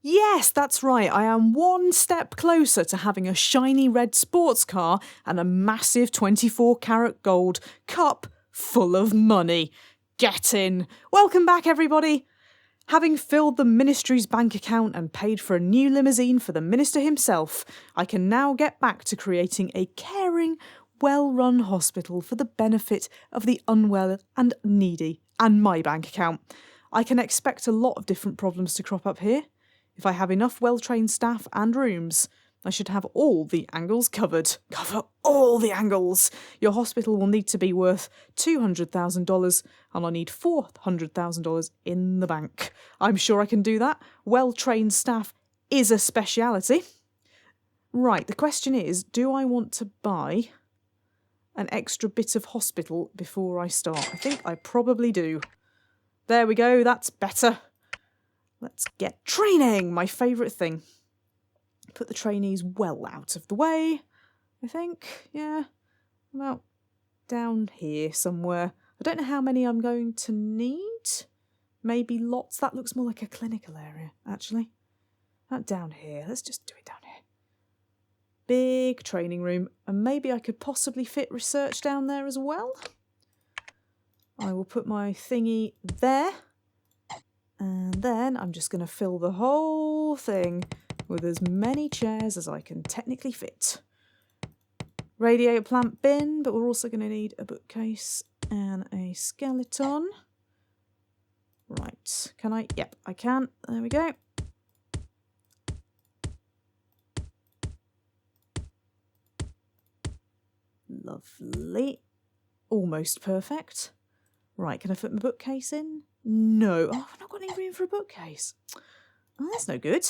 Yes, that's right. I am one step closer to having a shiny red sports car and a massive 24-carat gold cup full of money. Get in. Welcome back, everybody. Having filled the ministry's bank account and paid for a new limousine for the minister himself, I can now get back to creating a caring, well-run hospital for the benefit of the unwell and needy and my bank account. I can expect a lot of different problems to crop up here. If I have enough well-trained staff and rooms, I should have all the angles covered. Cover all the angles. Your hospital will need to be worth $200,000 and I need $400,000 in the bank. I'm sure I can do that. Well-trained staff is a speciality. Right, the question is, do I want to buy an extra bit of hospital before I start? I think I probably do. There we go, that's better. Let's get training, my favourite thing. Put the trainees well out of the way, I think. Yeah, about down here somewhere. I don't know how many I'm going to need. Maybe lots. That looks more like a clinical area, actually. Not down here. Let's just do it down here. Big training room. And maybe I could possibly fit research down there as well. I will put my thingy there. And then I'm just going to fill the whole thing with as many chairs as I can technically fit. Radiator plant bin, but we're also going to need a bookcase and a skeleton. Right, can I? Yep, I can. There we go. Lovely. Almost perfect. Right, can I fit my bookcase in? No. Oh, I've not got any room for a bookcase. Oh, that's no good.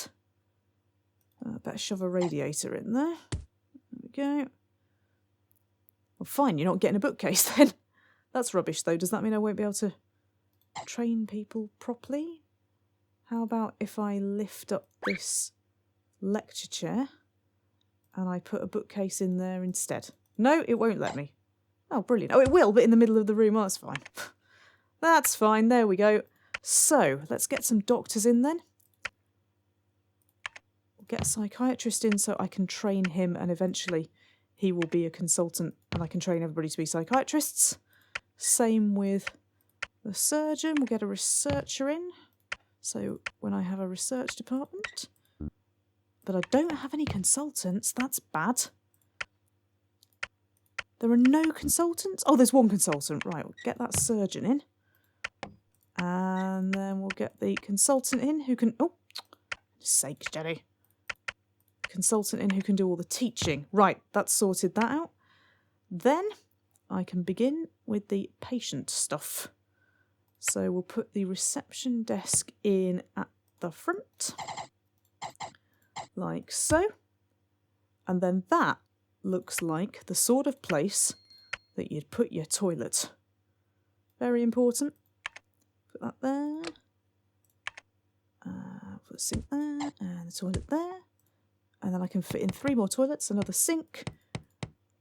Better shove a radiator in there. There we go. Well, fine, you're not getting a bookcase then. That's rubbish, though. Does that mean I won't be able to train people properly? How about if I lift up this lecture chair and I put a bookcase in there instead? No, it won't let me. Oh, brilliant. Oh, it will, but in the middle of the room. Oh, that's fine. That's fine. There we go. So, let's get some doctors in then. We'll get a psychiatrist in so I can train him and eventually he will be a consultant and I can train everybody to be psychiatrists. Same with the surgeon. We'll get a researcher in. So, when I have a research department. But I don't have any consultants. That's bad. There are no consultants? Oh, there's one consultant. Right, we'll get that surgeon in. And then we'll get the consultant in who can... Oh, sake, Jenny. Consultant in who can do all the teaching. Right, that's sorted that out. Then I can begin with the patient stuff. So we'll put the reception desk in at the front. Like so. And then that looks like the sort of place that you'd put your toilet. Very important. Put that there. Put a sink there and a toilet there. And then I can fit in 3 more toilets, another sink.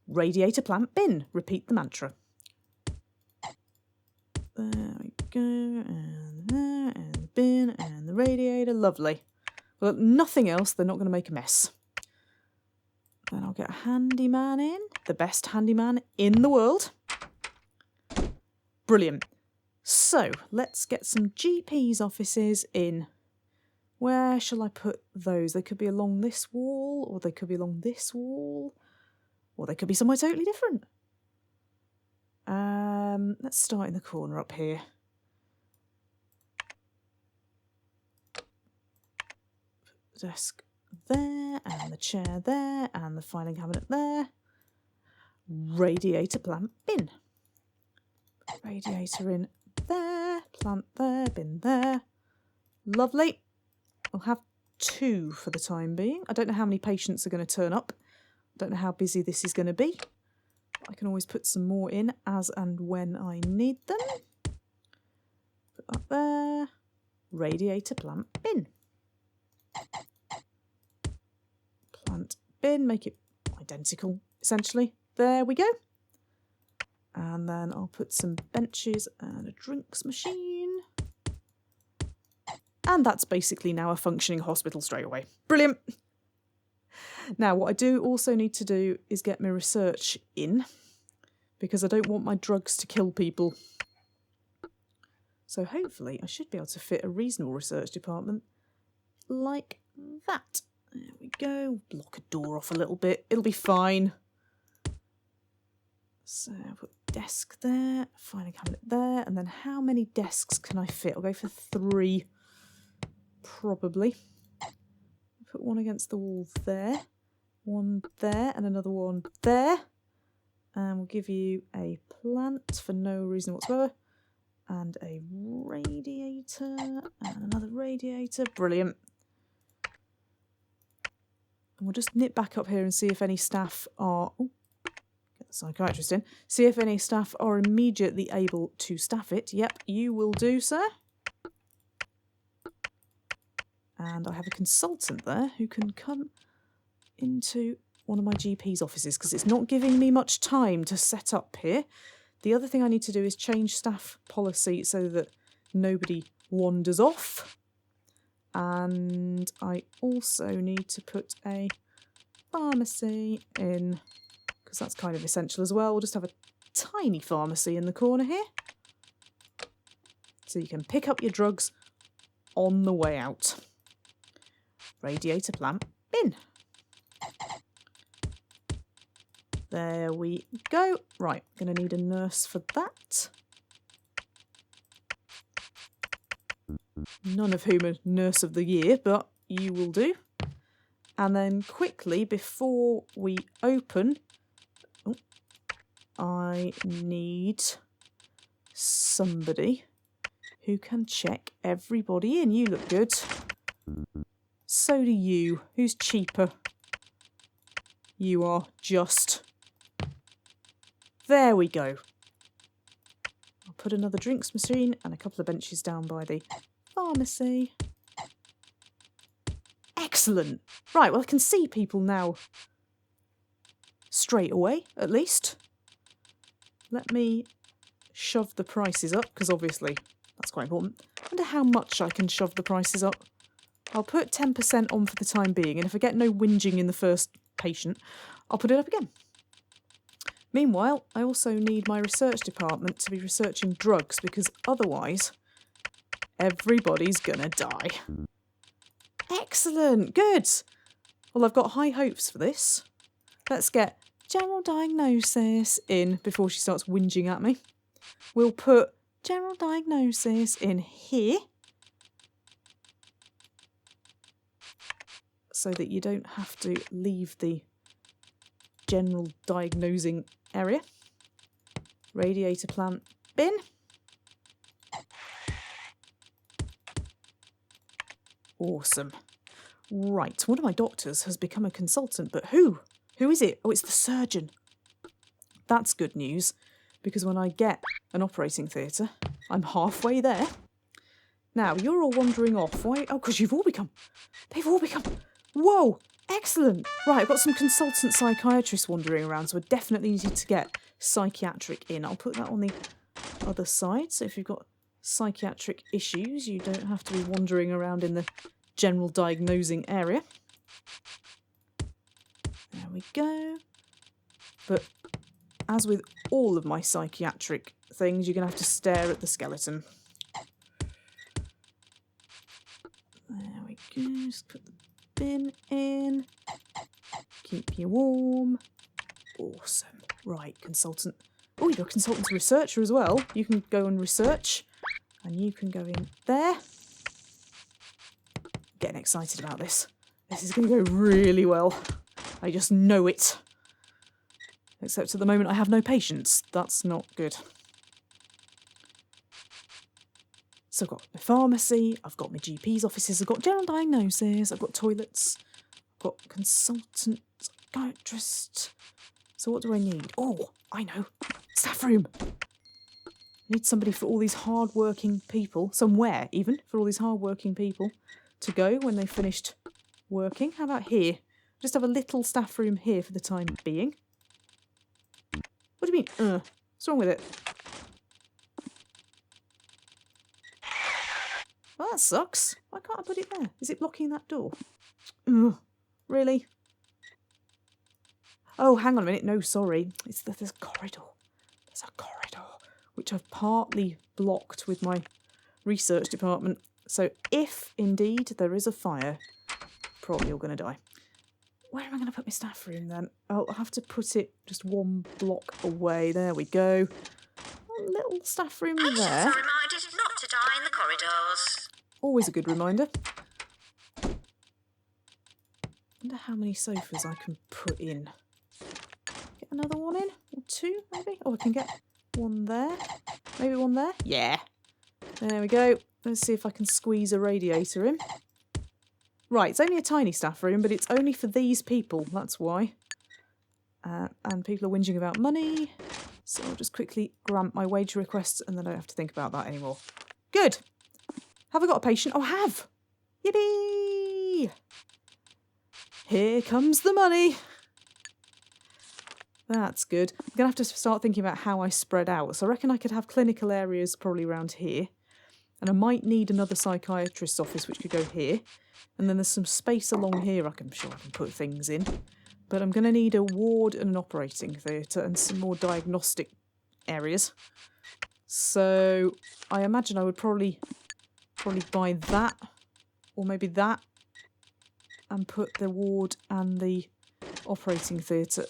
Radiator plant bin. Repeat the mantra. There we go. And there, and the bin, and the radiator. Lovely. Well, nothing else, they're not going to make a mess. Then I'll get a handyman in. The best handyman in the world. Brilliant. So, let's get some GP's offices in. Where shall I put those? They could be along this wall, or they could be along this wall, or they could be somewhere totally different. Let's start in the corner up here. Put the desk there, and the chair there, and the filing cabinet there. Radiator plant bin. Radiator in there, plant there, bin there. Lovely. We'll have 2 for the time being. I don't know how many patients are going to turn up. I don't know how busy this is going to be. I can always put some more in as and when I need them. Put that there. Radiator plant bin. Plant bin, make it identical, essentially. There we go. And then I'll put some benches and a drinks machine. And that's basically now a functioning hospital straight away. Brilliant. Now, what I do also need to do is get my research in, because I don't want my drugs to kill people. So hopefully I should be able to fit a reasonable research department like that. There we go. Block a door off a little bit. It'll be fine. So I'll put desk there, filing cabinet there, and then how many desks can I fit? I'll go for 3, probably. Put one against the wall there, one there, and another one there. And we'll give you a plant for no reason whatsoever. And a radiator, and another radiator. Brilliant. And we'll just nip back up here and see if any staff are... Ooh, get the psychiatrist in. See if any staff are immediately able to staff it. Yep, you will do, sir. And I have a consultant there who can come into one of my GP's offices, because it's not giving me much time to set up here. The other thing I need to do is change staff policy so that nobody wanders off. And I also need to put a pharmacy in, because that's kind of essential as well. We'll just have a tiny pharmacy in the corner here, so you can pick up your drugs on the way out. Radiator plant bin. There we go. Right, going to need a nurse for that. None of whom are nurse of the year, but you will do. And then quickly, before we open, I need somebody who can check everybody in. You look good. So do you. Who's cheaper? You are just... There we go. I'll put another drinks machine and a couple of benches down by the pharmacy. Excellent. Right, well, I can see people now straight away, at least. Let me shove the prices up, because obviously that's quite important. I wonder how much I can shove the prices up. I'll put 10% on for the time being, and if I get no whinging in the first patient, I'll put it up again. Meanwhile, I also need my research department to be researching drugs, because otherwise everybody's gonna die. Excellent, good. Well, I've got high hopes for this. Let's get general diagnosis in before she starts whinging at me. We'll put general diagnosis in here, so that you don't have to leave the general diagnosing area. Radiator plant bin. Awesome. Right, one of my doctors has become a consultant, but who? Who is it? Oh, it's the surgeon. That's good news, because when I get an operating theatre, I'm halfway there. Now, you're all wandering off. Why? Oh, because you've all become... They've all become... Whoa! Excellent! Right, I've got some consultant psychiatrists wandering around, so I definitely need to get psychiatric in. I'll put that on the other side, so if you've got psychiatric issues, you don't have to be wandering around in the general diagnosing area. There we go. But as with all of my psychiatric things, you're going to have to stare at the skeleton. There we go. Just put the bin in. Keep you warm. Awesome. Right, consultant. Oh, you're a consultant researcher as well. You can go and research. And you can go in there. Getting excited about this. This is going to go really well. I just know it. Except at the moment I have no patients. That's not good. So I've got my pharmacy, I've got my GP's offices, I've got general diagnosis, I've got toilets, I've got consultant, psychiatrist. So what do I need? Oh, I know. Staff room. I need somebody for all these hard-working people, somewhere even, for all these hard-working people to go when they've finished working. How about here? Just have a little staff room here for the time being. What do you mean? What's wrong with it? Well, that sucks. Why can't I put it there? Is it blocking that door? Ugh, really? Oh, hang on a minute. No, sorry. There's a corridor. There's a corridor, which I've partly blocked with my research department. So if indeed there is a fire, probably all going to die. Where am I going to put my staff room then? I'll have to put it just one block away. There we go. A little staff room there. Patients are reminded not to die in the corridors. Always a good reminder. Wonder how many sofas I can put in. Get another one in? Or two, maybe? Oh, I can get one there. Maybe one there? Yeah. There we go. Let's see if I can squeeze a radiator in. Right, it's only a tiny staff room, but it's only for these people. That's why. And people are whinging about money. So I'll just quickly grant my wage requests and then I don't have to think about that anymore. Good. Have I got a patient? Oh, I have. Yippee! Here comes the money. That's good. I'm going to have to start thinking about how I spread out. So I reckon I could have clinical areas probably around here. And I might need another psychiatrist's office, which could go here. And then there's some space along here I'm sure I can put things in. But I'm going to need a ward and an operating theatre and some more diagnostic areas. So I imagine I would probably buy that, or maybe that, and put the ward and the operating theatre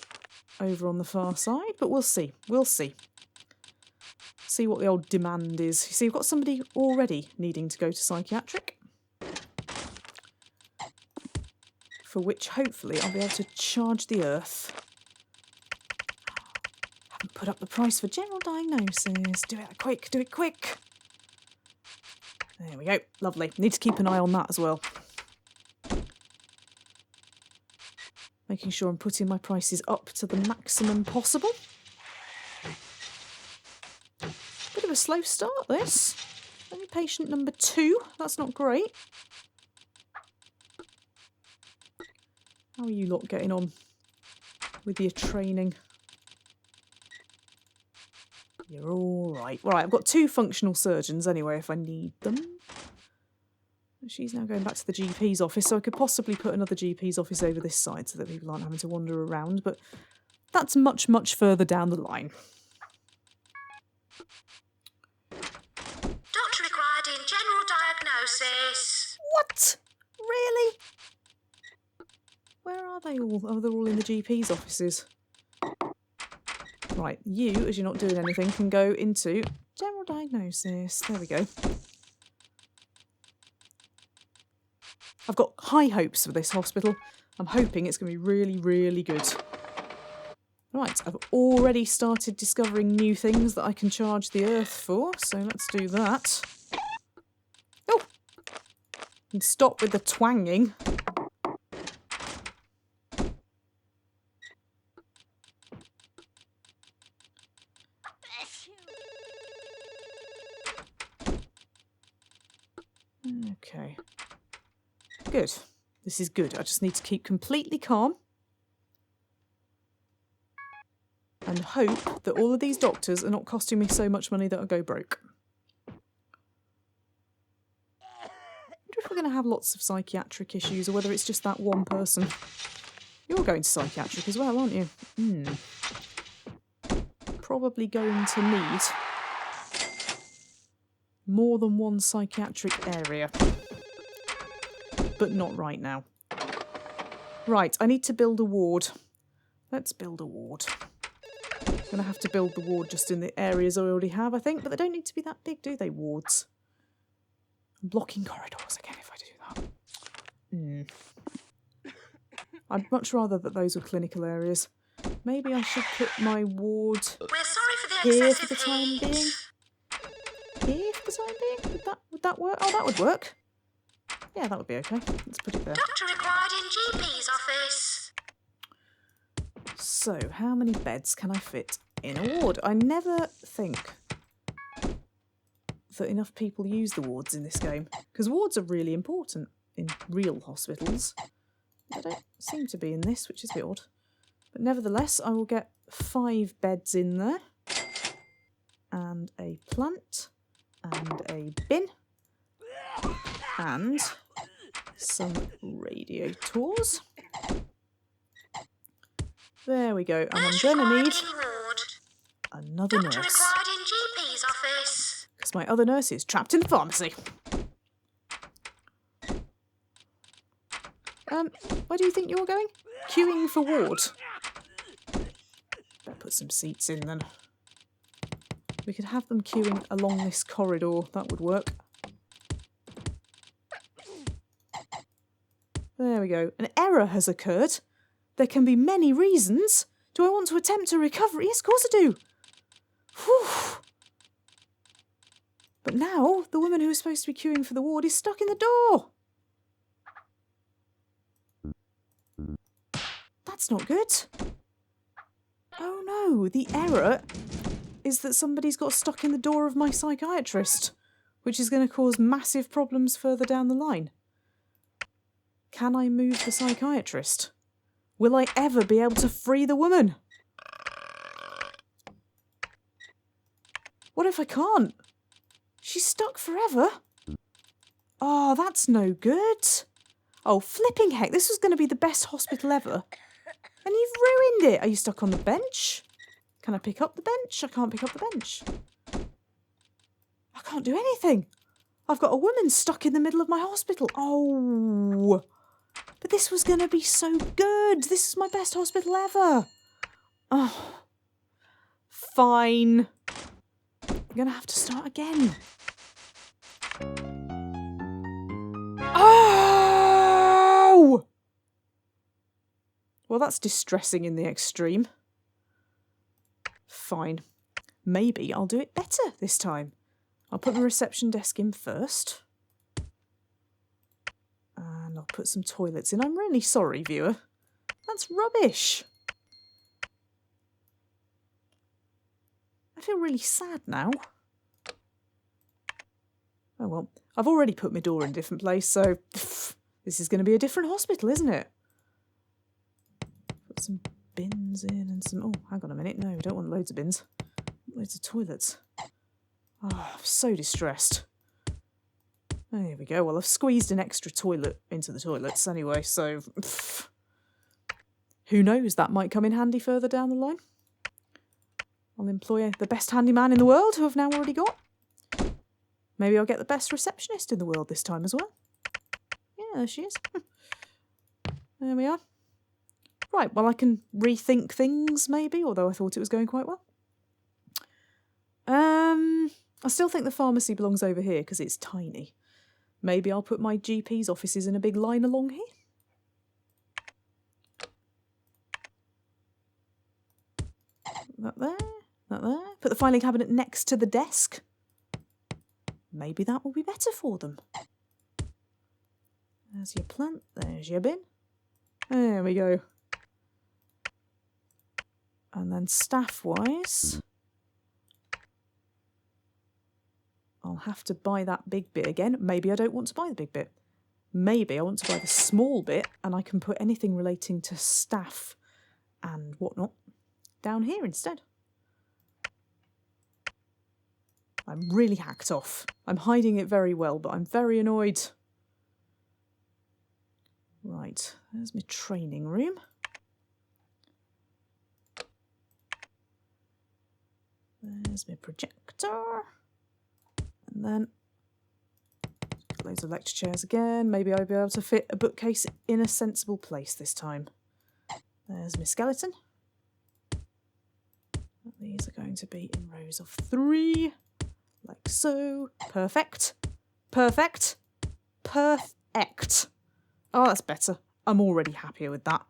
over on the far side. But we'll see. We'll see. See what the old demand is. You see, we've got somebody already needing to go to psychiatric, for which hopefully I'll be able to charge the earth. Haven't put up the price for general diagnosis. Do it quick, do it quick. There we go. Lovely. Need to keep an eye on that as well. Making sure I'm putting my prices up to the maximum possible. Bit of a slow start, this. Only patient number 2. That's not great. How are you lot getting on with your training? You're all right. Right, I've got 2 functional surgeons anyway if I need them. She's now going back to the GP's office, so I could possibly put another GP's office over this side so that people aren't having to wander around, but that's much, much further down the line. Doctor required in general diagnosis. What? Really? Where are they all? Oh, they're all in the GP's offices. Right, you, as you're not doing anything, can go into general diagnosis. There we go. I've got high hopes for this hospital. I'm hoping it's going to be really, really good. Right, I've already started discovering new things that I can charge the earth for, so let's do that. Oh! And stop with the twanging. Okay. Good. This is good. I just need to keep completely calm and hope that all of these doctors are not costing me so much money that I'll go broke. I wonder if we're going to have lots of psychiatric issues or whether it's just that one person. You're going to psychiatric as well, aren't you? Probably going to need more than one psychiatric area. But not right now. Right, I need to build a ward. Let's build a ward. I'm going to have to build the ward just in the areas I already have, I think. But they don't need to be that big, do they, wards? I'm blocking corridors again if I do that. I'd much rather that those were clinical areas. Maybe I should put my ward We're sorry for the here excessive for the time heat. being. Here for the time being? Would that work? Oh, that would work. Yeah, that would be okay. Let's put it there. Doctor required in GP's office. So, how many beds can I fit in a ward? I never think that enough people use the wards in this game, because wards are really important in real hospitals. They don't seem to be in this, which is a bit odd. But nevertheless, I will get 5 beds in there, and a plant, and a bin. And some radiators. There we go. And I'm going to need another Doctor nurse. required in GP's office. Because my other nurse is trapped in the pharmacy. Where do you think you're going? Queuing for ward. Better put some seats in then. We could have them queuing along this corridor. That would work. There we go. An error has occurred. There can be many reasons. Do I want to attempt a recovery? Yes, of course I do. Whew. But now, the woman who was supposed to be queuing for the ward is stuck in the door. That's not good. Oh no, the error is that somebody's got stuck in the door of my psychiatrist, which is going to cause massive problems further down the line. Can I move the psychiatrist? Will I ever be able to free the woman? What if I can't? She's stuck forever. Oh, that's no good. Oh, flipping heck, this was going to be the best hospital ever. And you've ruined it. Are you stuck on the bench? Can I pick up the bench? I can't pick up the bench. I can't do anything. I've got a woman stuck in the middle of my hospital. Oh. But this was going to be so good. This is my best hospital ever. Oh. Fine. I'm going to have to start again. Oh! Well, that's distressing in the extreme. Fine. Maybe I'll do it better this time. I'll put the reception desk in first. And I'll put some toilets in. I'm really sorry, viewer. That's rubbish. I feel really sad now. Oh well. I've already put my door in a different place, so this is going to be a different hospital, isn't it? Put some bins in and some... Oh, hang on a minute. No, we don't want loads of bins. Loads of toilets. Oh, I'm so distressed. There we go. Well, I've squeezed an extra toilet into the toilets anyway, so... Who knows? That might come in handy further down the line. I'll employ the best handyman in the world, who I've now already got. Maybe I'll get the best receptionist in the world this time as well. Yeah, there she is. There we are. Right, well, I can rethink things, maybe, although I thought it was going quite well. I still think the pharmacy belongs over here because it's tiny. Maybe I'll put my GP's offices in a big line along here. That there, that there. Put the filing cabinet next to the desk. Maybe that will be better for them. There's your plant, there's your bin. There we go. And then staff-wise, I'll have to buy that big bit again. Maybe I don't want to buy the big bit. Maybe I want to buy the small bit and I can put anything relating to staff and whatnot down here instead. I'm really hacked off. I'm hiding it very well, but I'm very annoyed. Right, there's my training room. There's my projector. And then loads of lecture chairs again. Maybe I'll be able to fit a bookcase in a sensible place this time. There's my skeleton. These are going to be in rows of 3. Like so. Perfect. Perfect. Perfect. Oh, that's better. I'm already happier with that.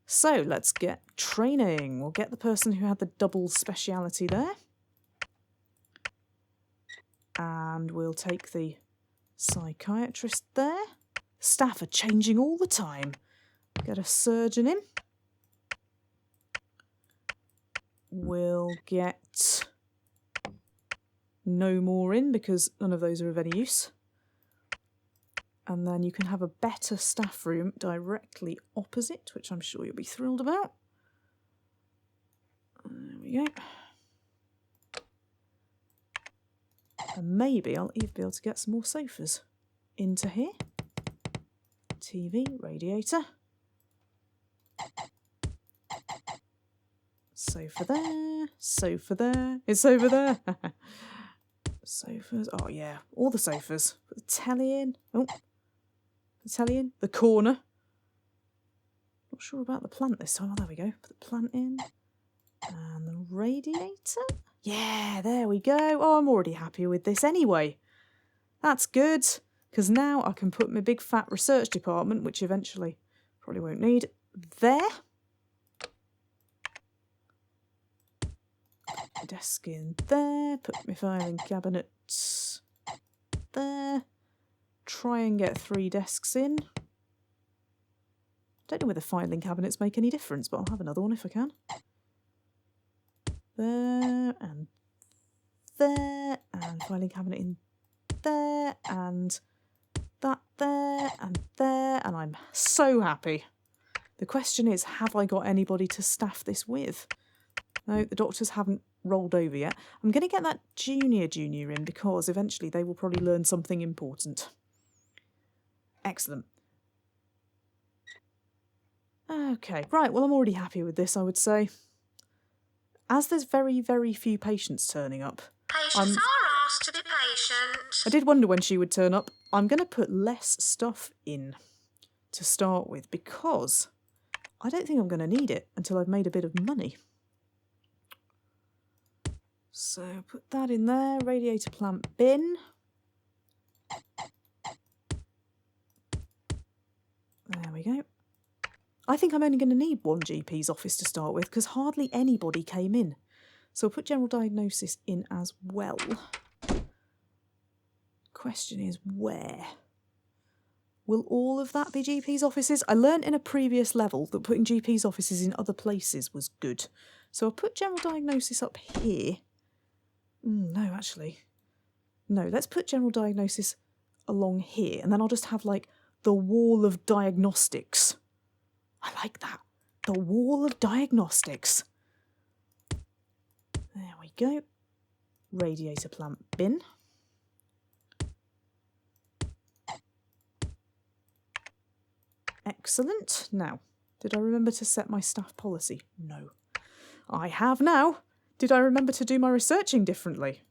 So let's get training. We'll get the person who had the double speciality there. And we'll take the psychiatrist there. Staff are changing all the time. Get a surgeon in. We'll get no more in because none of those are of any use. And then you can have a better staff room directly opposite, which I'm sure you'll be thrilled about. There we go. And maybe I'll even be able to get some more sofas. into here. TV, radiator. Sofa there, sofa there. It's over there. Sofas. Oh yeah, all the sofas. Put the telly in. Oh, the telly in. The corner. Not sure about the plant this time. Oh, there we go. Put the plant in. And the radiator. Yeah, there we go. Oh, I'm already happy with this anyway. That's good, because now I can put my big fat research department, which eventually probably won't need, there. Desk in there. Put my filing cabinet there. Try and get 3 desks in. Don't know whether filing cabinets make any difference, but I'll have another one if I can. There and there, and filing cabinet in there, and that there, and I'm so happy. The question is, have I got anybody to staff this with? No, the doctors haven't rolled over yet. I'm going to get that junior in because eventually they will probably learn something important. Excellent. Okay, right, well I'm already happy with this, I would say. As there's very, very few patients turning up, Patients are asked to be patient. I did wonder when she would turn up. I'm going to put less stuff in to start with because I don't think I'm going to need it until I've made a bit of money. So put that in there, radiator plant bin. There we go. I think I'm only going to need 1 GP's office to start with because hardly anybody came in. So I'll put general diagnosis in as well. Question is where? Will all of that be GP's offices? I learnt in a previous level that putting GP's offices in other places was good. So I'll put general diagnosis up here. No, actually. No, let's put general diagnosis along here. And then I'll just have like the wall of diagnostics. I like that. The wall of diagnostics. There we go. Radiator plant bin. Excellent. Now, did I remember to set my staff policy? No. I have now. Did I remember to do my researching differently?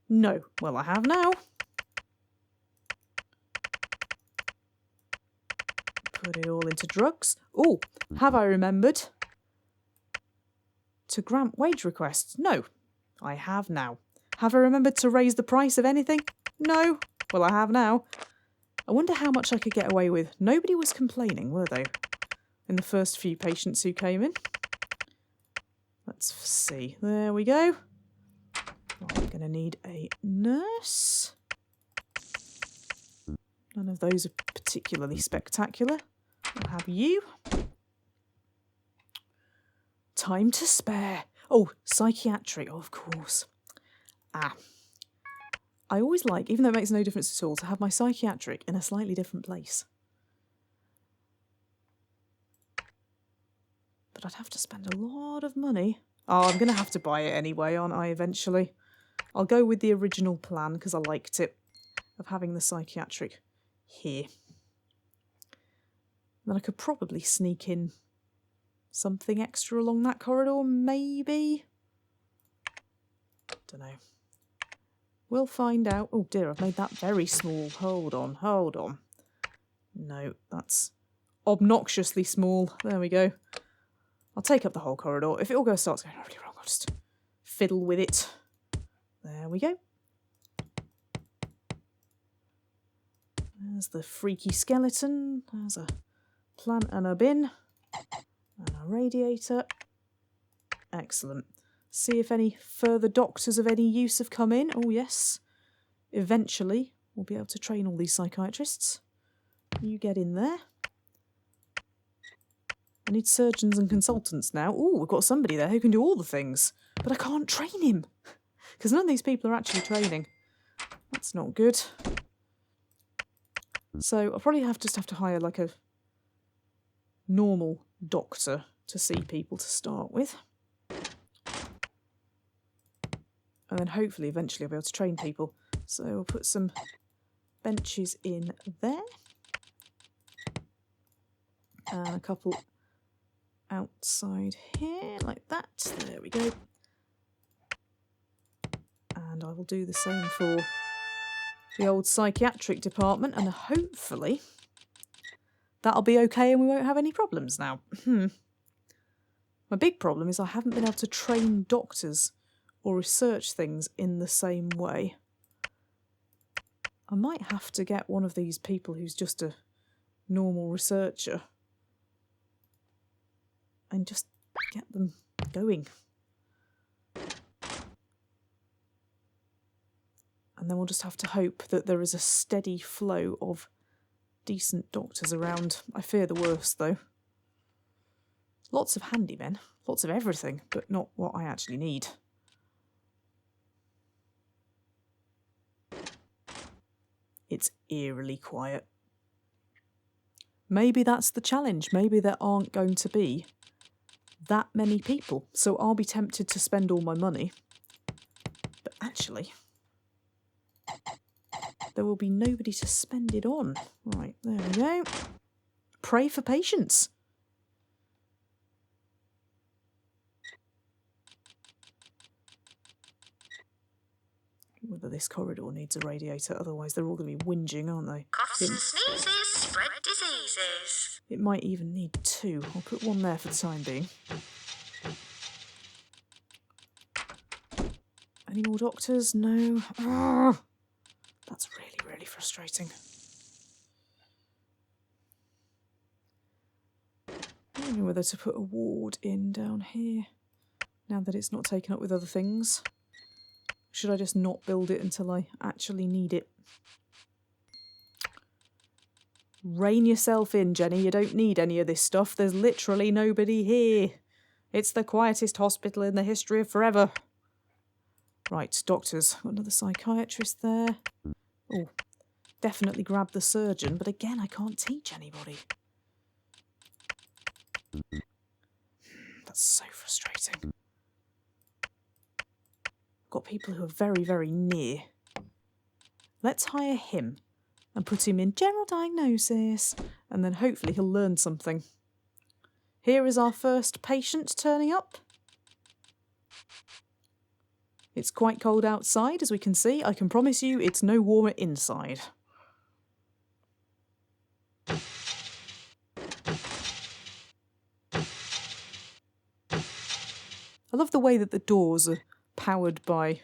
No. Well, I have now. Put it all into drugs. Oh, have I remembered to grant wage requests? No. I have now. Have I remembered to raise the price of anything? No. Well, I have now. I wonder how much I could get away with. Nobody was complaining, were they? In the first few patients who came in. Let's see. There we go. I'm going to need a nurse. None of those are particularly spectacular. I'll have you. Time to spare. Oh, psychiatric, of course. I always like, even though it makes no difference at all, to have my psychiatric in a slightly different place. But I'd have to spend a lot of money. Oh, I'm going to have to buy it anyway, aren't I, eventually? I'll go with the original plan, because I liked it, of having the psychiatric here. Then I could probably sneak in something extra along that corridor, maybe? Don't know. We'll find out. Oh dear, I've made that very small. Hold on. No, that's obnoxiously small. There we go. I'll take up the whole corridor. If it all starts going really wrong, I'll just fiddle with it. There we go. There's the freaky skeleton. There's a plant and a bin. And a radiator. Excellent. See if any further doctors of any use have come in. Oh, yes. Eventually, we'll be able to train all these psychiatrists. You get in there. I need surgeons and consultants now. Oh, we've got somebody there who can do all the things. But I can't train him. Because none of these people are actually training. That's not good. So I'll probably just have to hire like a normal doctor to see people to start with. And then hopefully eventually I'll be able to train people. So we'll put some benches in there. And a couple outside here, like that. There we go. And I will do the same for the old psychiatric department, and hopefully that'll be okay and we won't have any problems now. My big problem is I haven't been able to train doctors or research things in the same way. I might have to get one of these people who's just a normal researcher and just get them going. And then we'll just have to hope that there is a steady flow of decent doctors around. I fear the worst, though. Lots of handymen, lots of everything, but not what I actually need. It's eerily quiet. Maybe that's the challenge. Maybe there aren't going to be that many people, so I'll be tempted to spend all my money. But actually, there will be nobody to spend it on. Right, there we go. Pray for patience. Whether this corridor needs a radiator, otherwise they're all going to be whinging, aren't they? Coughs and sneezes spread diseases. It might even need two. I'll put one there for the time being. Any more doctors? No. Arrgh. That's really, really frustrating. I don't know whether to put a ward in down here, now that it's not taken up with other things. Should I just not build it until I actually need it? Rein yourself in, Jenny. You don't need any of this stuff. There's literally nobody here. It's the quietest hospital in the history of forever. Right, doctors. Got another psychiatrist there. Oh, definitely grab the surgeon, but again, I can't teach anybody. That's so frustrating. Got people who are very, very near. Let's hire him and put him in general diagnosis, and then hopefully he'll learn something. Here is our first patient turning up. It's quite cold outside, as we can see. I can promise you it's no warmer inside. I love the way that the doors are powered by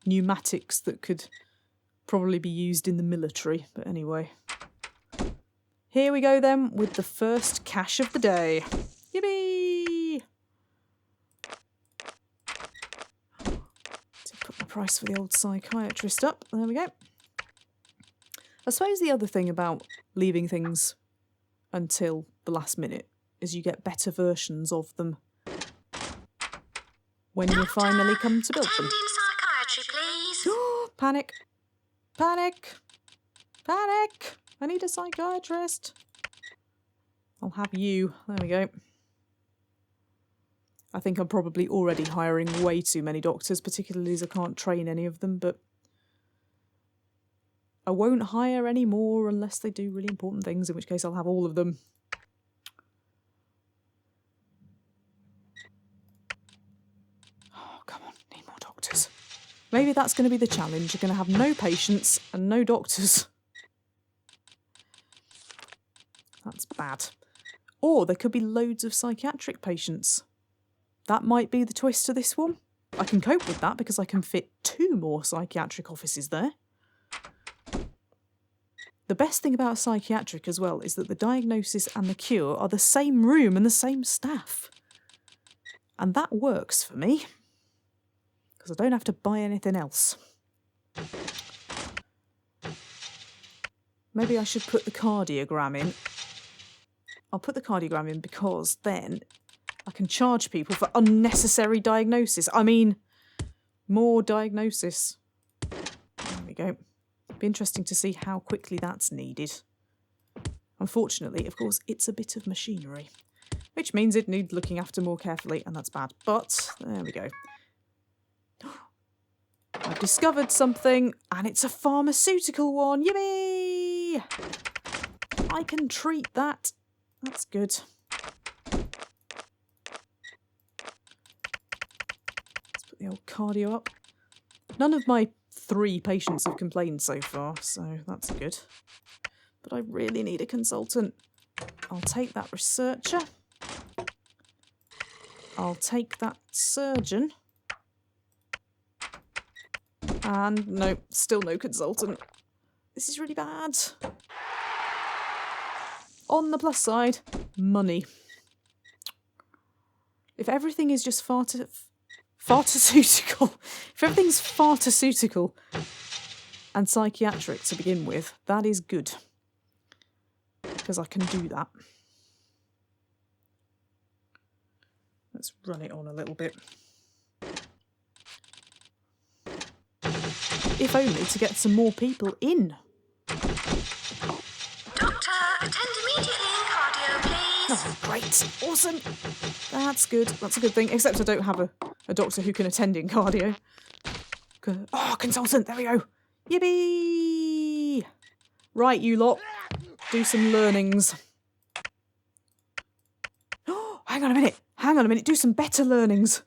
pneumatics that could probably be used in the military. But anyway. Here we go then with the first cash of the day. Yippee! To put the price for the old psychiatrist up. There we go. I suppose the other thing about leaving things until the last minute is you get better versions of them when you finally come to build them. Psychiatry, please. Panic! Panic! Panic! I need a psychiatrist. I'll have you. There we go. I think I'm probably already hiring way too many doctors, particularly as I can't train any of them, but I won't hire any more unless they do really important things, in which case I'll have all of them. Maybe that's going to be the challenge. You're going to have no patients and no doctors. That's bad. Or there could be loads of psychiatric patients. That might be the twist to this one. I can cope with that because I can fit 2 more psychiatric offices there. The best thing about psychiatric as well is that the diagnosis and the cure are the same room and the same staff. And that works for me, because I don't have to buy anything else. Maybe I should put the cardiogram in. I'll put the cardiogram in because then I can charge people for unnecessary diagnosis. I mean, more diagnosis. There we go. Be interesting to see how quickly that's needed. Unfortunately, of course, it's a bit of machinery, which means it needs looking after more carefully, and that's bad. But there we go. I've discovered something, and it's a pharmaceutical one. Yippee! Yippee! I can treat that. That's good. Let's put the old cardio up. None of my 3 patients have complained so far, so that's good. But I really need a consultant. I'll take that researcher. I'll take that surgeon. And no, still no consultant. This is really bad. On the plus side, money. If everything is just pharmaceutical, if everything's pharmaceutical and psychiatric to begin with, that is good. Because I can do that. Let's run it on a little bit. If only to get some more people in. Doctor, attend immediately in cardio, please. Oh, great. Awesome. That's good. That's a good thing. Except I don't have a doctor who can attend in cardio. Oh, consultant. There we go. Yippee! Right, you lot. Do some learnings. Oh, hang on a minute. Hang on a minute. Do some better learnings.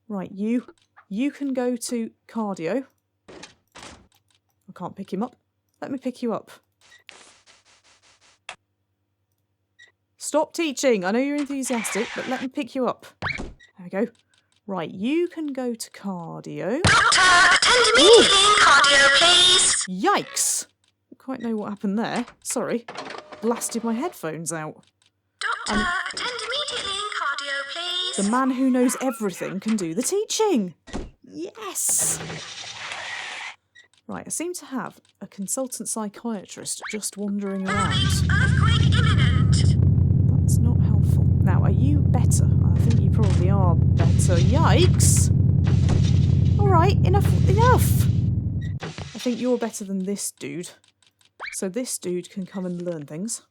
Right, you. You can go to cardio. I can't pick him up. Let me pick you up. Stop teaching. I know you're enthusiastic, but let me pick you up. There we go. Right, you can go to cardio. Doctor, attend immediately in cardio, please. Yikes! Don't quite know what happened there. Sorry. Blasted my headphones out. Doctor, attend immediately in cardio, please. The man who knows everything can do the teaching. Yes! Right, I seem to have a consultant psychiatrist just wandering around. Earthquake imminent. That's not helpful. Now, are you better? I think you probably are better. Yikes! Alright, enough. I think you're better than this dude. So this dude can come and learn things.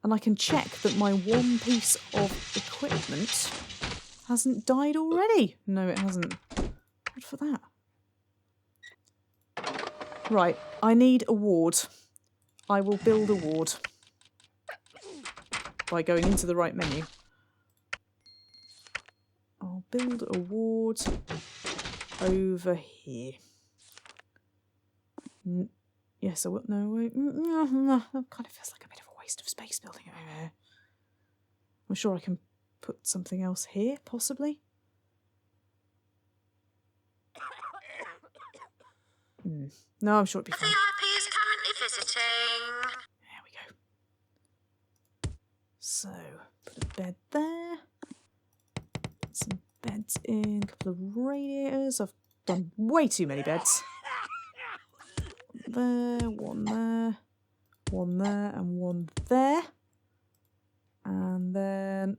And I can check that my one piece of equipment hasn't died already. No, it hasn't. Good for that. Right, I need a ward. I will build a ward. By going into the right menu. I'll build a ward over here. Yes, I will. No, wait. That kind of feels like a bit of a waste of space building it over here. I'm sure I can put something else here, possibly. No, I'm sure it'll be fine. VIP is currently visiting. There we go. So, put a bed there. Some beds in, a couple of radiators. I've done way too many beds. One there, and one there. And then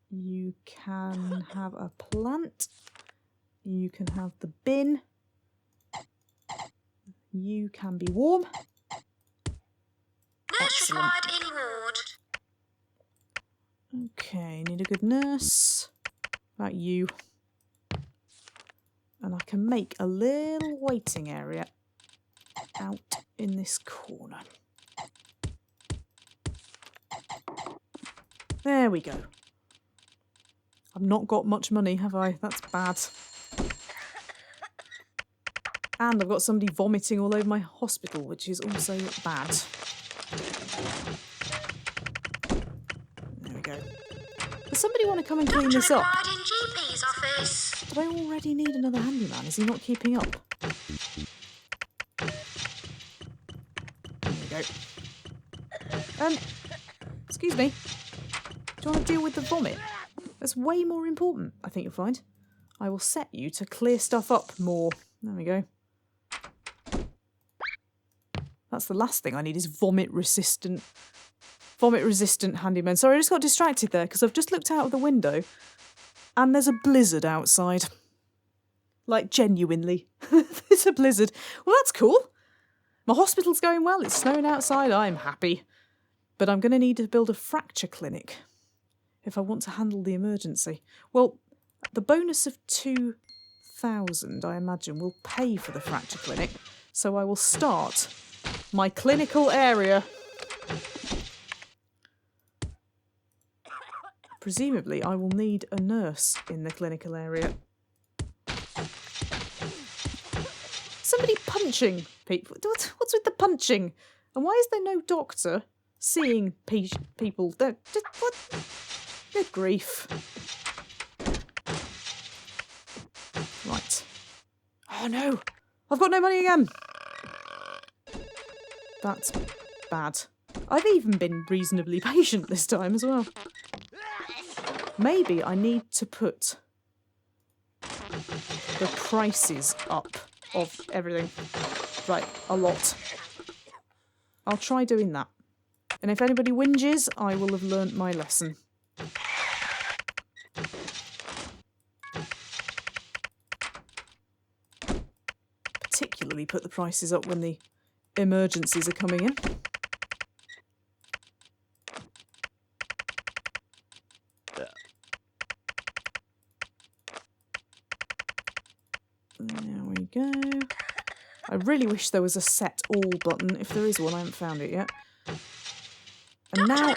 you can have a plant. You can have the bin. You can be warm. Nurse Excellent. required in ward. Okay, need a good nurse. About you. And I can make a little waiting area out in this corner. There we go. I've not got much money, have I? That's bad. And I've got somebody vomiting all over my hospital, which is also bad. There we go. Does somebody want to come and clean this up? Required in GP's office. But I already need another handyman. Is he not keeping up? There we go. Excuse me. Do you want to deal with the vomit? That's way more important, I think you'll find. I will set you to clear stuff up more. There we go. That's the last thing I need is vomit-resistant handyman. Sorry, I just got distracted there because I've just looked out of the window and there's a blizzard outside. Like, genuinely. There's a blizzard. Well, that's cool. My hospital's going well. It's snowing outside. I'm happy. But I'm going to need to build a fracture clinic if I want to handle the emergency. Well, the bonus of 2 1,000, I imagine, will pay for the fracture clinic. So I will start my clinical area. Presumably, I will need a nurse in the clinical area. Somebody punching people. What's with the punching? And why is there no doctor seeing people? What? Good grief. Right. Oh no! I've got no money again! That's bad. I've even been reasonably patient this time as well. Maybe I need to put the prices up of everything. Right, a lot. I'll try doing that. And if anybody whinges, I will have learnt my lesson. Particularly put the prices up when the emergencies are coming in. There we go. I really wish there was a set all button. If there is one, I haven't found it yet. And now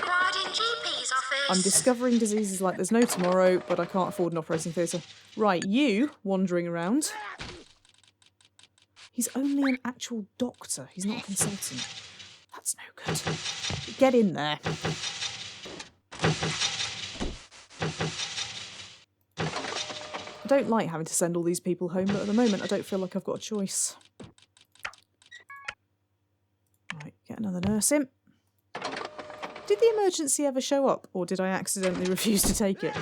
I'm discovering diseases like there's no tomorrow, but I can't afford an operating theatre. Right, you wandering around. He's only an actual doctor. He's not a consultant. That's no good. Get in there. I don't like having to send all these people home, but at the moment I don't feel like I've got a choice. Right, get another nurse in. Did the emergency ever show up, or did I accidentally refuse to take it?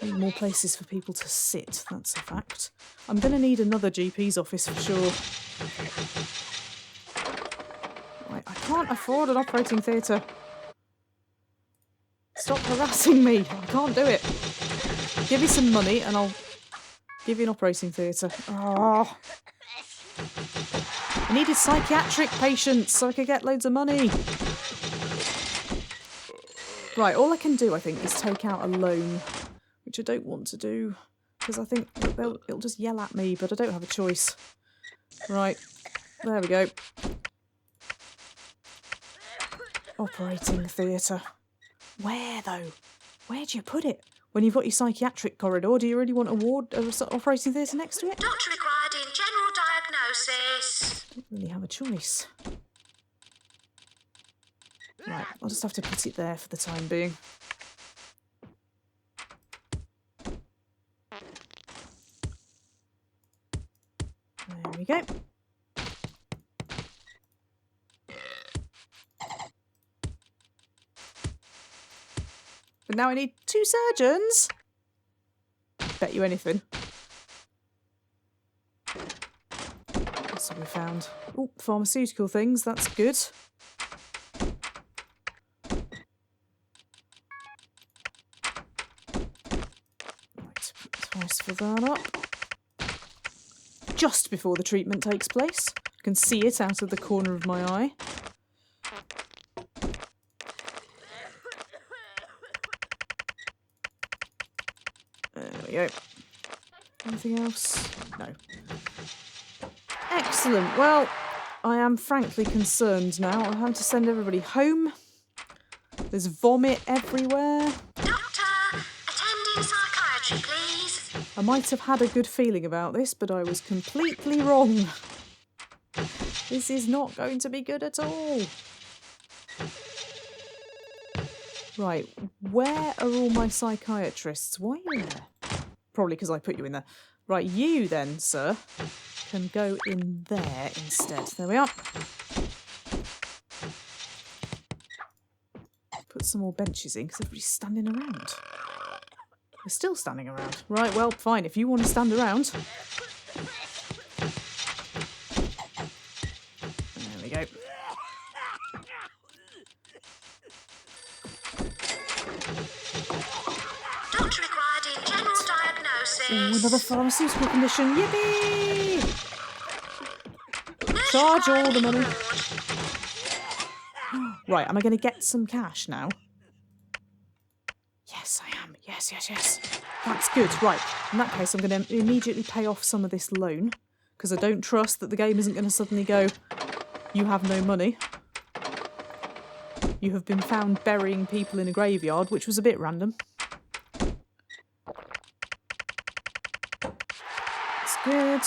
Need more places for people to sit, that's a fact. I'm going to need another GP's office for sure. Right, I can't afford an operating theatre. Stop harassing me. I can't do it. Give me some money and I'll give you an operating theatre. Oh. I needed psychiatric patients so I could get loads of money. Right, all I can do, I think, is take out a loan, which I don't want to do, because I think it'll just yell at me, but I don't have a choice. Right, there we go. Operating theatre. Where, though? Where do you put it? When you've got your psychiatric corridor, do you really want a ward, operating theatre next to it? Doctor required in general diagnosis. Don't really have a choice. Right, I'll just have to put it there for the time being. There we go. But now I need 2 surgeons. Bet you anything. What's we found? Oh, pharmaceutical things. That's good. Right, put the price for that up. Just before the treatment takes place. I can see it out of the corner of my eye. There we go. Anything else? No. Excellent. Well, I am frankly concerned now. I'm having to send everybody home. There's vomit everywhere. Doctor, attending psychiatry, please. I might have had a good feeling about this, but I was completely wrong. This is not going to be good at all. Right, where are all my psychiatrists? Why are you in there? Probably because I put you in there. Right, you then, sir, can go in there instead. There we are. Put some more benches in because everybody's standing around. They're still standing around. Right, well, fine. If you want to stand around. There we go. Doctor required in general diagnosis. Oh, another pharmaceutical condition. Yippee! Charge all the money. Right, am I going to get some cash now? Yes, I am. Yes, yes, yes. That's good. Right, in that case, I'm going to immediately pay off some of this loan because I don't trust that the game isn't going to suddenly go, you have no money. You have been found burying people in a graveyard, which was a bit random. That's good.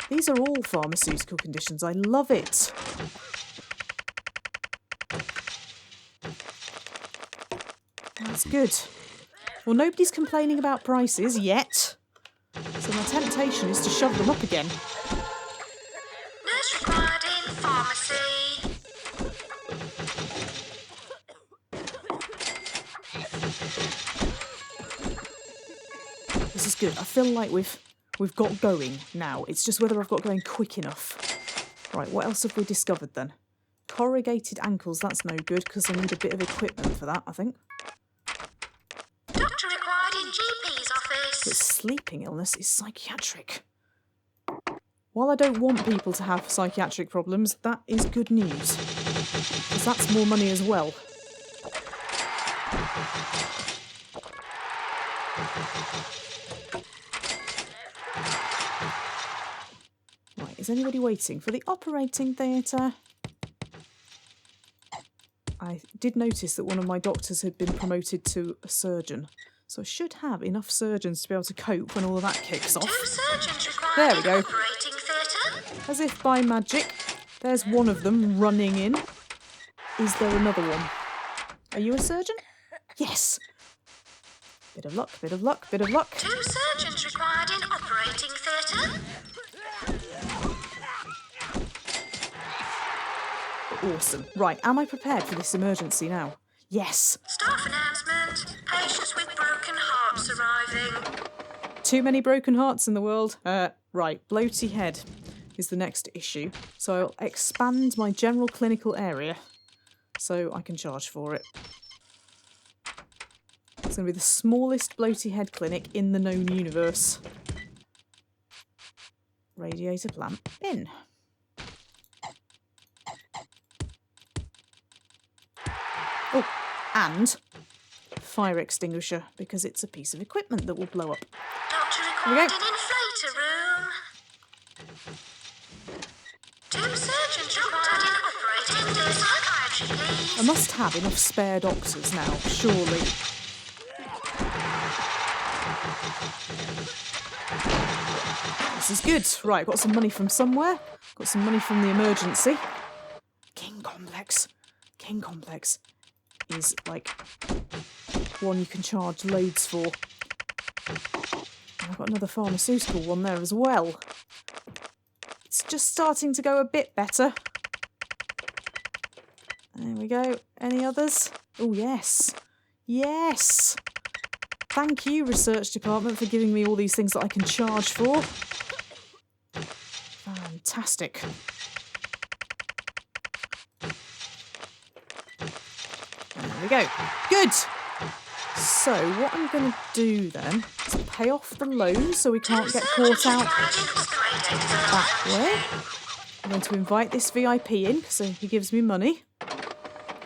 These are all pharmaceutical conditions. I love it. That's good. Well, nobody's complaining about prices yet. So my temptation is to shove them up again. Nurse required in pharmacy. This is good. I feel like we've got going now. It's just whether I've got going quick enough. Right, what else have we discovered then? Corrugated ankles, that's no good because I need a bit of equipment for that, I think. Doctor required in GP's office. But sleeping illness is psychiatric. While I don't want people to have psychiatric problems, that is good news. Because that's more money as well. Right, is anybody waiting for the operating theatre? I did notice that one of my doctors had been promoted to a surgeon. So I should have enough surgeons to be able to cope when all of that kicks off. 2 surgeons required There we in go. operating theatre. As if by magic. There's one of them running in. Is there another one? Are you a surgeon? Yes. Bit of luck, bit of luck, bit of luck. 2 surgeons required in operating theatre. Awesome. Right, am I prepared for this emergency now? Yes. Staff announcement. Patients with broken hearts arriving. Too many broken hearts in the world. Right, bloaty head is the next issue. So I'll expand my general clinical area so I can charge for it. It's going to be the smallest bloaty head clinic in the known universe. Radiator plant in. Oh, and fire extinguisher, because it's a piece of equipment that will blow up. Doctor Here we required go. in inflator room. 2 surgeons required in operating theatre. Psychiatry, please. I must have enough spare doctors now, surely. This is good. Right, got some money from somewhere. Got some money from the emergency. King Complex. King Complex is like one you can charge loads for. And I've got another pharmaceutical one there as well. It's just starting to go a bit better. There we go. Any others? Oh, yes. Yes! Thank you, research department, for giving me all these things that I can charge for. Fantastic. There we go. Good! So, what I'm going to do then is pay off the loan so we can't get caught out that way. I'm going to invite this VIP in so he gives me money.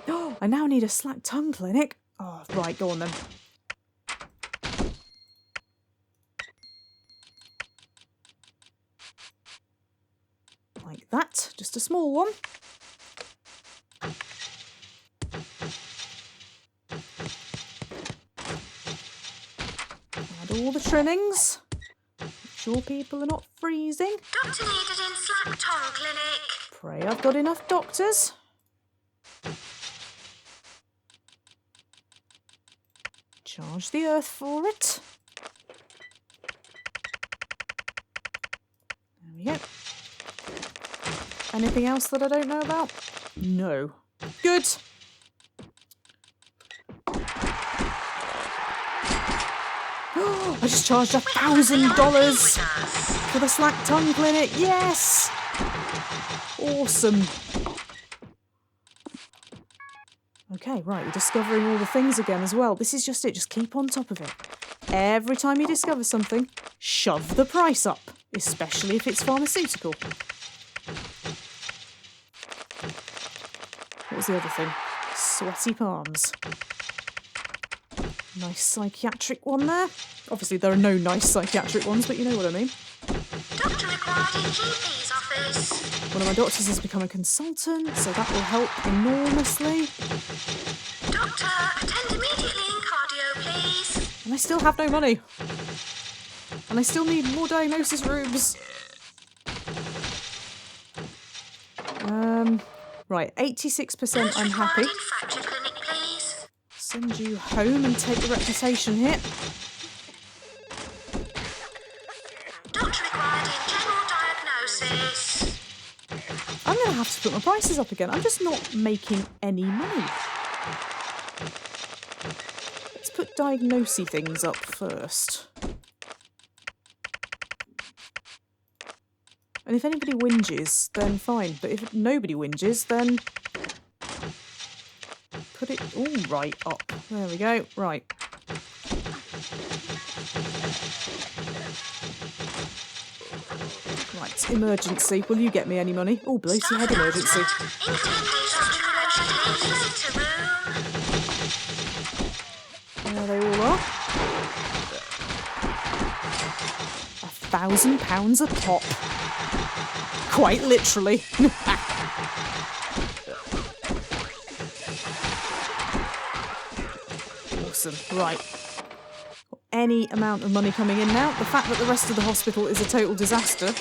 Oh, I now need a slack tongue clinic. Oh, right, go on then. Like that, just a small one. Add all the trimmings. Make sure people are not freezing. Doctor needed in slack tongue clinic. Pray I've got enough doctors. Charge the earth for it. There we go. Anything else that I don't know about? No. Good. I just charged $1,000 for the slack tongue clinic. Yes! Awesome. Okay, right, we're discovering all the things again as well. This is just it. Just keep on top of it. Every time you discover something, shove the price up, especially if it's pharmaceutical. was the other thing? Sweaty palms. Nice psychiatric one there. Obviously, there are no nice psychiatric ones, but you know what I mean. Doctor required in GP's office. One of my doctors has become a consultant, so that will help enormously. Doctor, attend immediately in cardio, please. And I still have no money. And I still need more diagnosis rooms. Right, 86% I'm happy. In fracture clinic, please. Send you home and take the reputation hit. Doctor required in general diagnosis. I'm going to have to put my prices up again. I'm just not making any money. Let's put diagnosy things up first. And if anybody whinges, then fine. But if nobody whinges, then put it all right up. There we go. Right. Right, emergency. Will you get me any money? Oh, blows your head emergency. There they all are. £1,000 a pop. Quite literally. Awesome. Right. Any amount of money coming in now. The fact that the rest of the hospital is a total disaster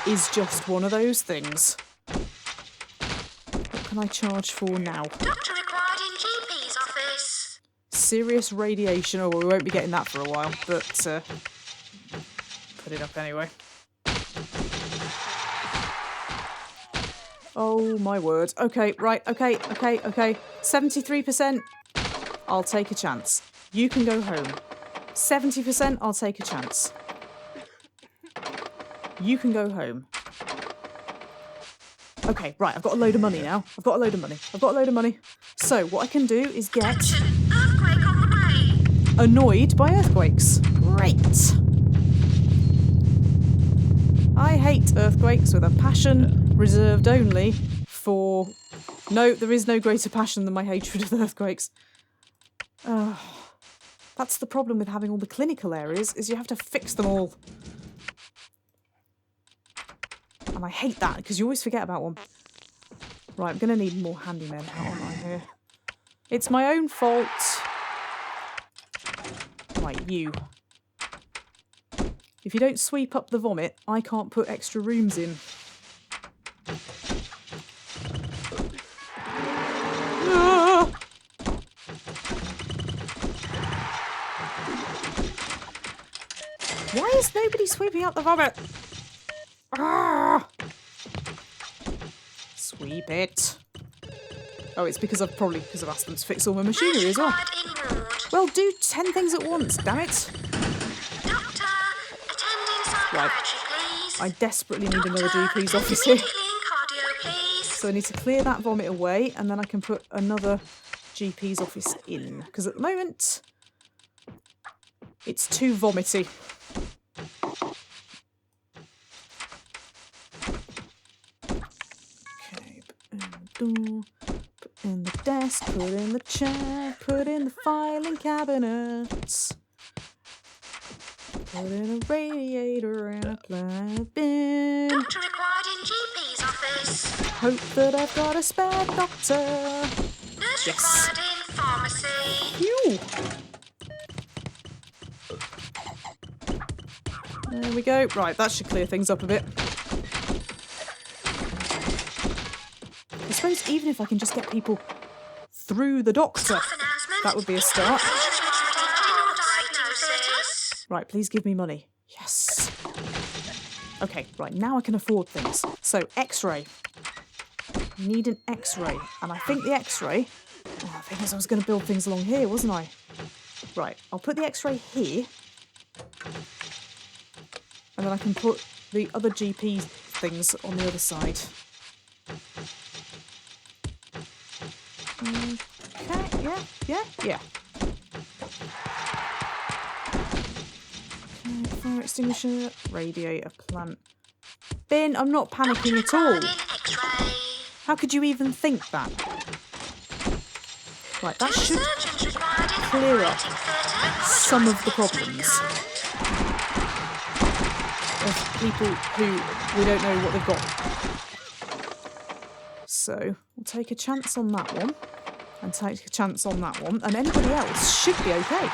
is just one of those things. What can I charge for now? Doctor required in GP's office. Serious radiation. Oh, well, we won't be getting that for a while, but put it up anyway. Oh my word. Okay, right, okay. 73%, I'll take a chance. You can go home. 70%, I'll take a chance. You can go home. Okay, right, I've got a load of money now. I've got a load of money. So, what I can do is get... Earthquake on the way. Annoyed by earthquakes. Great. I hate earthquakes with a passion reserved only for... No, there is no greater passion than my hatred of earthquakes. That's the problem with having all the clinical areas, is you have to fix them all. And I hate that, because you always forget about one. Right, I'm going to need more handymen out on here. It's my own fault. Right, you. If you don't sweep up the vomit, I can't put extra rooms in. Ah! Why is nobody sweeping up the vomit? Ah! Sweep it. Oh, it's because I've asked them to fix all my machinery as well. Well, do 10 things at once, damn it. Doctor, attending psychiatry, please. I desperately need another GP's office here. Cardio, please. So I need to clear that vomit away, and then I can put another GP's office in. Because at the moment, it's too vomity. Okay, put in the desk, put in the chair, put in the filing cabinets. Put in a radiator and a plant bin. Doctor required in GP's office. Hope that I've got a spare doctor. Nurse Yes. required in pharmacy. Phew. There we go. Right, that should clear things up a bit. I suppose even if I can just get people through the doctor, that would be a start. Right, please give me money. Yes. Okay, right, now I can afford things. So, X-ray. I need an X-ray. And I think the X-ray... Oh, I think I was going to build things along here, wasn't I? Right, I'll put the X-ray here. And then I can put the other GP things on the other side. Okay, yeah. Fire extinguisher, radiator, plant bin. I'm not panicking at all. How could you even think that? Right, that should clear up some of the problems of people who we don't know what they've got. So, we'll take a chance on that one, and take a chance on that one, and anybody else should be okay.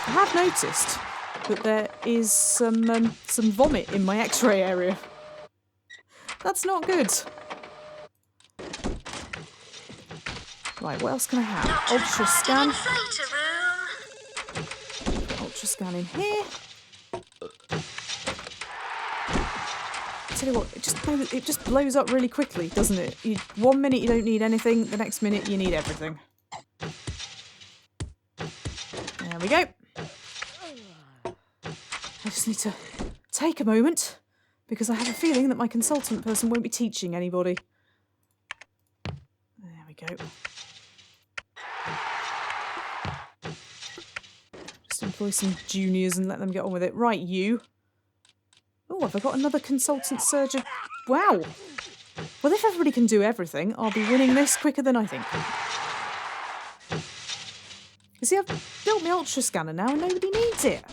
I have noticed that there is some vomit in my X-ray area. That's not good. Right, what else can I have? Ultra scan. Ultra scan in here. Tell you what, it just blows up really quickly, doesn't it? 1 minute you don't need anything, the next minute you need everything. There we go. I just need to take a moment, because I have a feeling that my consultant person won't be teaching anybody. There we go. Just employ some juniors and let them get on with it. Right, you. Oh, have I got another consultant surgeon? Wow. Well, if everybody can do everything, I'll be winning this quicker than I think. You see, I've built my ultra scanner now and nobody needs it.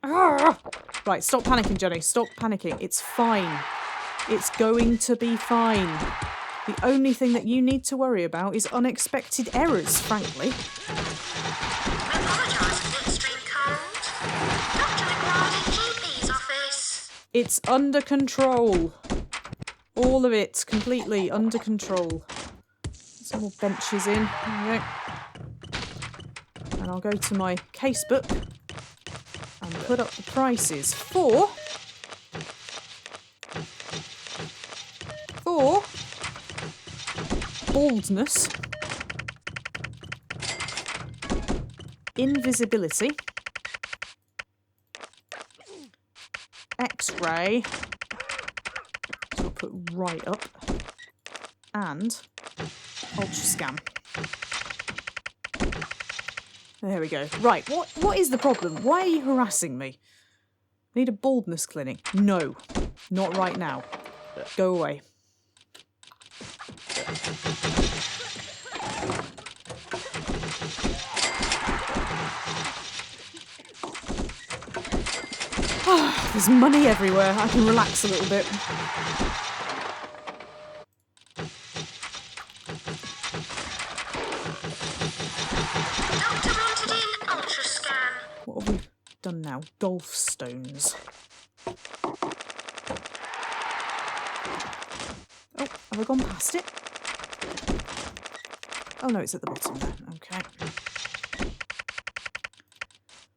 Arrgh. Right, stop panicking, Jenny. Stop panicking. It's fine. It's going to be fine. The only thing that you need to worry about is unexpected errors, frankly. I apologise for the extreme cold. Doctor required in GP's office. It's under control. All of it completely under control. Some more benches in. There we go. And I'll go to my casebook and put up the prices for baldness, invisibility, X-ray, so I'll put right up, and ultrascan. There we go. Right, what is the problem? Why are you harassing me? Need a baldness clinic? No, not right now. Go away. There's money everywhere. I can relax a little bit. Doctor wanted in ultrascan. What have we done now? Gallstones. Oh, have I gone past it? Oh no, it's at the bottom there. Okay.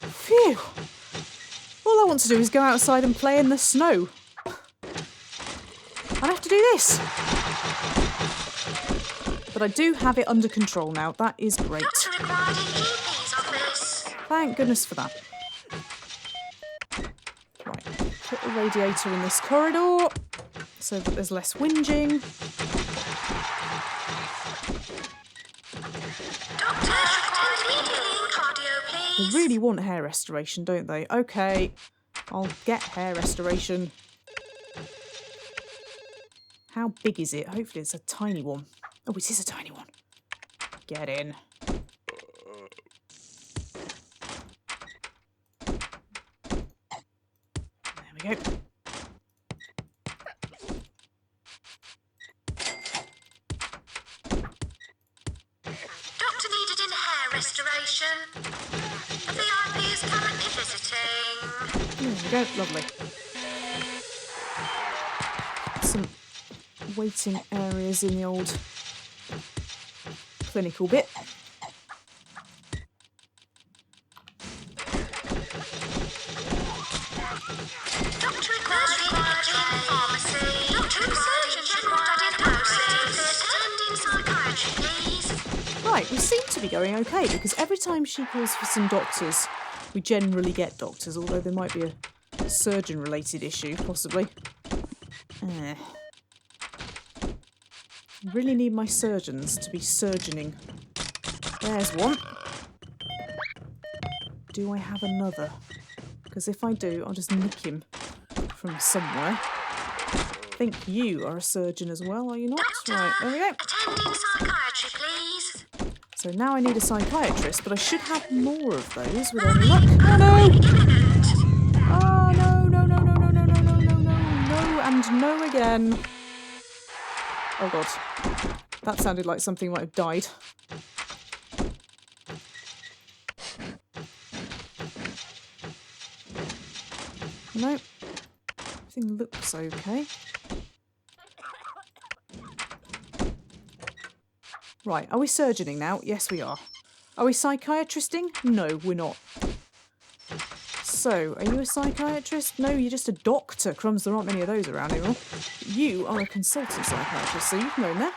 Phew! All I want to do is go outside and play in the snow. I have to do this. But I do have it under control now. That is great. Doctor required in GP's office. Thank goodness for that. Right, put the radiator in this corridor so that there's less whinging. Doctor required immediate cardio, please. They really want hair restoration, don't they? Okay, I'll get hair restoration. How big is it? Hopefully it's a tiny one. Oh, it is a tiny one. Get in. There we go. Doctor needed in hair restoration. The VIP is currently visiting. There we go. Lovely. Some waiting areas in the old clinical bit. Doctor required in pharmacy. Doctor surgeon required in houses. Attending psychiatry, please. Right, we seem to be going okay because every time she calls for some doctors, we generally get doctors, although there might be a surgeon-related issue, possibly. Really need my surgeons to be surgeoning. There's one. Do I have another? Because if I do, I'll just nick him from somewhere. I think you are a surgeon as well, are you not? Doctor, Right, there we go. attending psychiatry, please. So now I need a psychiatrist, but I should have more of those with any luck. Oh no! Imminent. Oh no, no, no, no, no, no, no, no, no, no, no, and no again. Oh god. That sounded like something might have died. No. Everything looks okay. Right, are we surgeoning now? Yes, we are. Are we psychiatristing? No, we're not. So, are you a psychiatrist? No, you're just a doctor. Crumbs, there aren't many of those around anymore. You are a consultant psychiatrist, so you can go in there.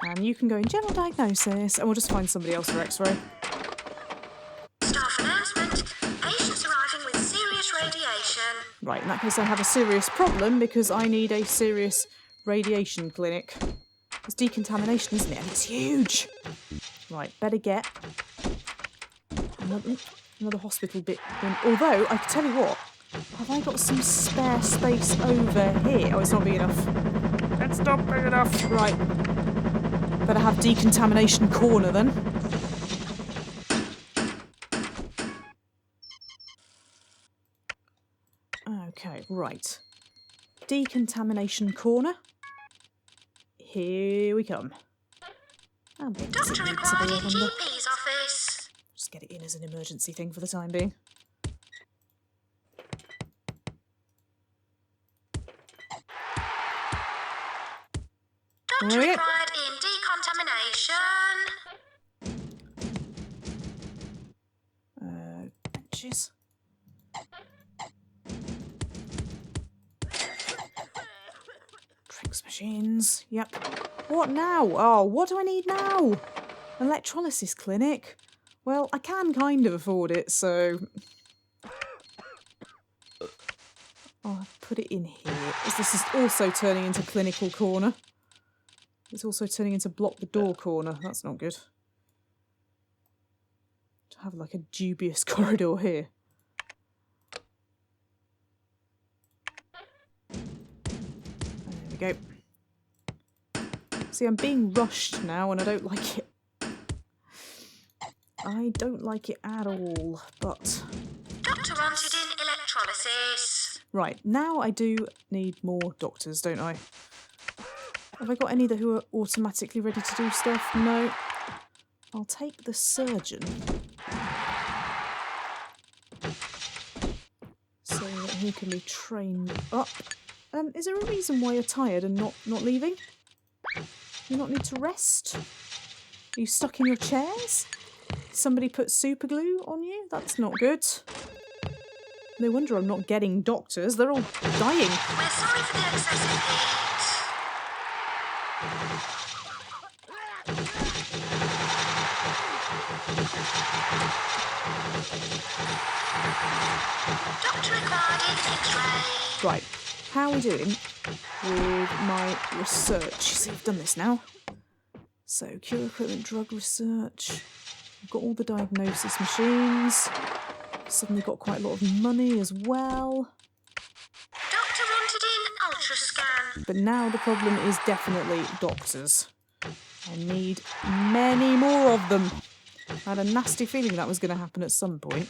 And you can go in general diagnosis, and we'll just find somebody else for x-ray. Staff announcement. Patients arriving with serious radiation. Right, in that case I have a serious problem because I need a serious radiation clinic. It's decontamination, isn't it? And it's huge! Right, better get another hospital bit in. Although, I can tell you what, have I got some spare space over here? Oh, it's not big enough. It's not big enough. Right. Better have decontamination corner then. Okay, right. Decontamination corner. Here we come. How big does it Doctor need to required be, I in wonder? GP's office. Just get it in as an emergency thing for the time being. Doctor There we go. required in decontamination. Benches. Drinks machines. Yep. What now? Oh, what do I need now? Electrolysis clinic? Well, I can kind of afford it, so I'll put it in here. This is also turning into clinical corner. It's also turning into block the door corner. That's not good. To have like a dubious corridor here. There we go. See, I'm being rushed now and I don't like it. I don't like it at all, but... Doctor wanted in electrolysis. Right, now I do need more doctors, don't I? Have I got any who are automatically ready to do stuff? No. I'll take the surgeon. So that he can be trained up. Is there a reason why you're tired and not leaving? You not need to rest? Are you stuck in your chairs? Somebody put super glue on you? That's not good. No wonder I'm not getting doctors. They're all dying. We're sorry for the excessive heat. Doctor required in X-ray. Right, how are we doing with my research? See, I've done this now. So, cure equipment, drug research. I've got all the diagnosis machines. Suddenly got quite a lot of money as well. Doctor wanted in ultrascan. But now the problem is definitely doctors. I need many more of them. I had a nasty feeling that was going to happen at some point.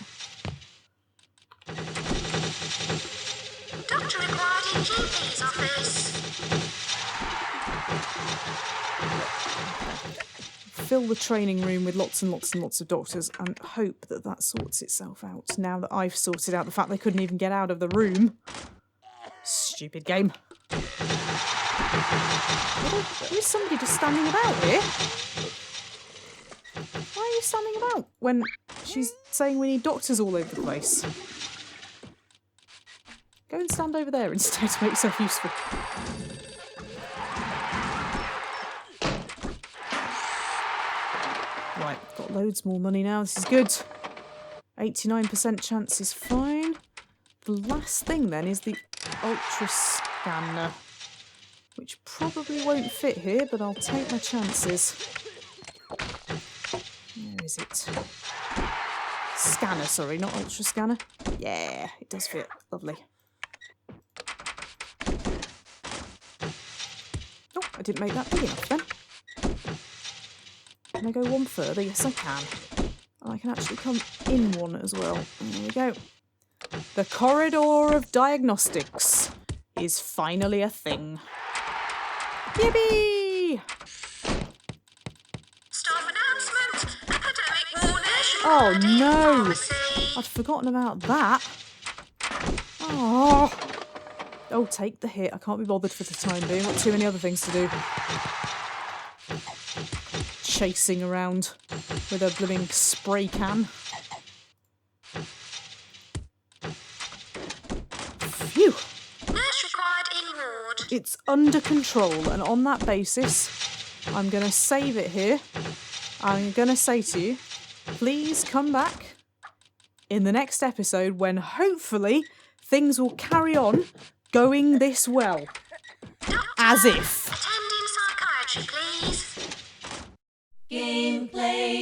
Doctor required in GP's office. Fill the training room with lots and lots and lots of doctors and hope that that sorts itself out. Now that I've sorted out the fact they couldn't even get out of the room. Stupid game. Is somebody just standing about here? Why are you standing about when she's saying we need doctors all over the place? Go and stand over there instead to make yourself useful. Right, got loads more money now. This is good. 89% chance is fine. The last thing then is the ultra scanner, which probably won't fit here, but I'll take my chances. Where is it? Scanner, sorry, not ultra scanner. Yeah, it does fit. Lovely. I didn't make that big enough then. Can I go one further? Yes, I can. And I can actually come in one as well. There we go. The corridor of diagnostics is finally a thing. Yippee! Staff announcement. Epidemic warning. Oh no! Pharmacy. I'd forgotten about that. Oh, take the hit. I can't be bothered for the time being. Got too many other things to do. Chasing around with a blooming spray can. Phew! Nurse required in ward. It's under control, and on that basis, I'm going to save it here. I'm going to say to you, please come back in the next episode when hopefully things will carry on going this well. As if. Attending psychiatry, please. Gameplay